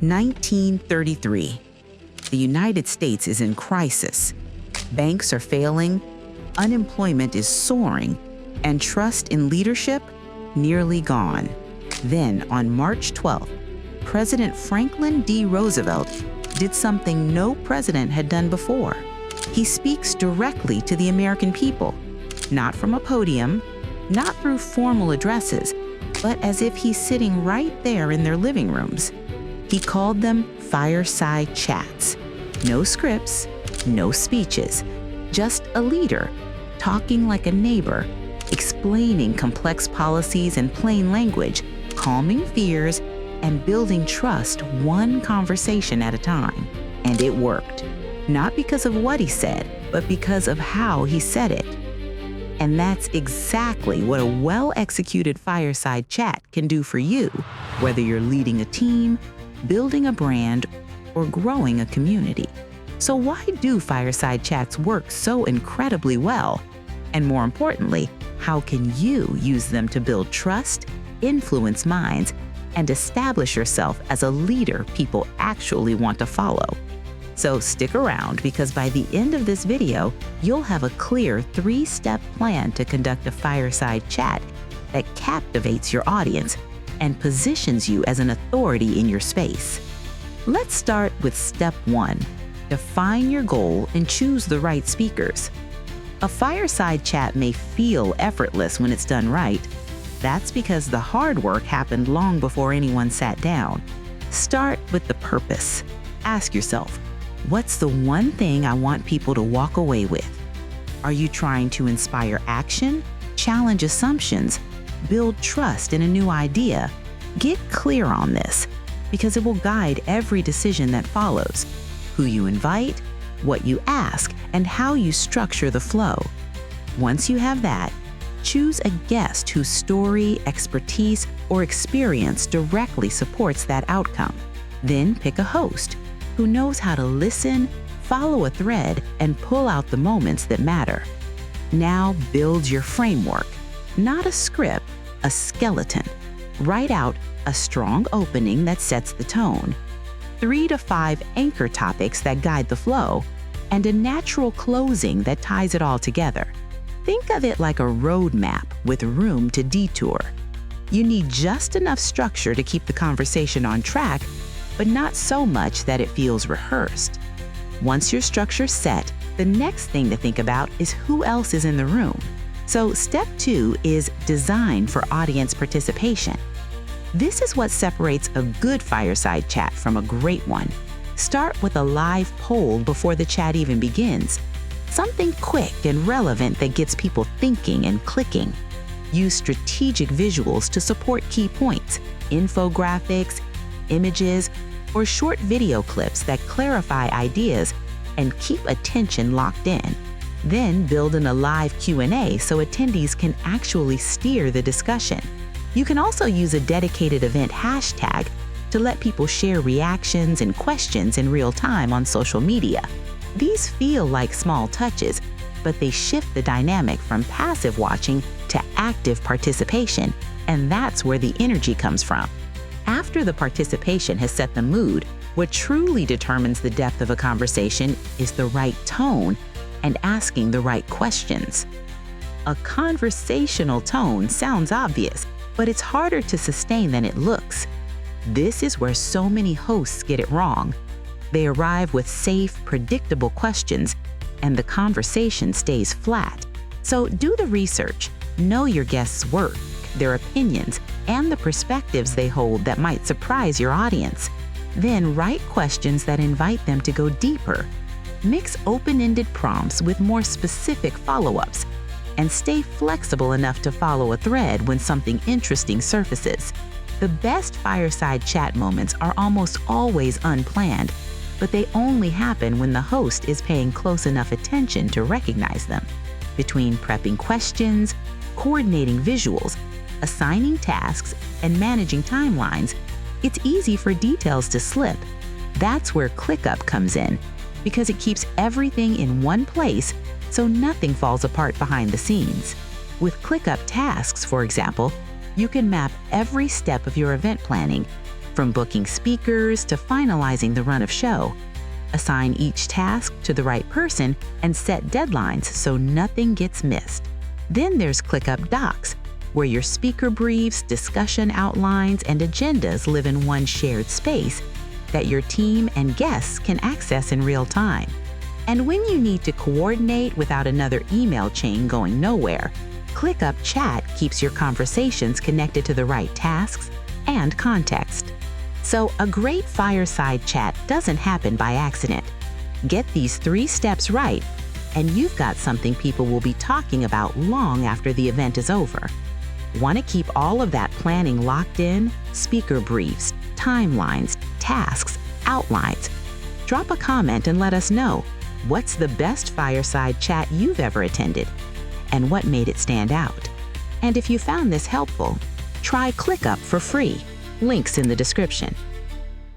1933. The United States is in crisis. Banks are failing, unemployment is soaring, and trust in leadership nearly gone. Then, on March 12th, President Franklin D. Roosevelt did something no president had done before. He speaks directly to the American people, not from a podium, not through formal addresses, but as if he's sitting right there in their living rooms. He called them fireside chats. No scripts, no speeches, just a leader talking like a neighbor, explaining complex policies in plain language, calming fears, and building trust one conversation at a time. And it worked. Not because of what he said, but because of how he said it. And that's exactly what a well-executed fireside chat can do for you, whether you're leading a team, building a brand, or growing a community. So why do fireside chats work so incredibly well? And more importantly, how can you use them to build trust, influence minds, and establish yourself as a leader people actually want to follow? So stick around, because by the end of this video, you'll have a clear 3-step plan to conduct a fireside chat that captivates your audience and positions you as an authority in your space. Let's start with step 1. Define your goal and choose the right speakers. A fireside chat may feel effortless when it's done right. That's because the hard work happened long before anyone sat down. Start with the purpose. Ask yourself, what's the one thing I want people to walk away with? Are you trying to inspire action, challenge assumptions, build trust in a new idea? Get clear on this, because it will guide every decision that follows. Who you invite, what you ask, and how you structure the flow. Once you have that, choose a guest whose story, expertise, or experience directly supports that outcome. Then pick a host who knows how to listen, follow a thread, and pull out the moments that matter. Now build your framework, not a script, a skeleton. Write out a strong opening that sets the tone, 3 to 5 anchor topics that guide the flow, and a natural closing that ties it all together. Think of it like a roadmap with room to detour. You need just enough structure to keep the conversation on track, but not so much that it feels rehearsed. Once your structure's set, the next thing to think about is who else is in the room. So step 2 is design for audience participation. This is what separates a good fireside chat from a great one. Start with a live poll before the chat even begins. Something quick and relevant that gets people thinking and clicking. Use strategic visuals to support key points, infographics, images, or short video clips that clarify ideas and keep attention locked in. Then build in a live Q&A so attendees can actually steer the discussion. You can also use a dedicated event hashtag to let people share reactions and questions in real time on social media. These feel like small touches, but they shift the dynamic from passive watching to active participation, and that's where the energy comes from. After the participation has set the mood, what truly determines the depth of a conversation is the right tone and asking the right questions. A conversational tone sounds obvious, but it's harder to sustain than it looks. This is where so many hosts get it wrong. They arrive with safe, predictable questions, and the conversation stays flat. So do the research. Know your guests' work, their opinions, and the perspectives they hold that might surprise your audience. Then write questions that invite them to go deeper. Mix open-ended prompts with more specific follow-ups, and stay flexible enough to follow a thread when something interesting surfaces. The best fireside chat moments are almost always unplanned, but they only happen when the host is paying close enough attention to recognize them. Between prepping questions, coordinating visuals, assigning tasks, and managing timelines, it's easy for details to slip. That's where Clickup comes in, because it keeps everything in one place so nothing falls apart behind the scenes. With Clickup tasks, for example, you can map every step of your event planning, from booking speakers to finalizing the run of show. Assign each task to the right person and set deadlines so nothing gets missed. Then there's Clickup Docs, where your speaker briefs, discussion outlines, and agendas live in one shared space that your team and guests can access in real time. And when you need to coordinate without another email chain going nowhere, Clickup Chat keeps your conversations connected to the right tasks and context. So a great fireside chat doesn't happen by accident. Get these 3 steps right, and you've got something people will be talking about long after the event is over. Want to keep all of that planning locked in? Speaker briefs, timelines, tasks, outlines. Drop a comment and let us know what's the best fireside chat you've ever attended and what made it stand out. And if you found this helpful, try Clickup for free. Links in the description.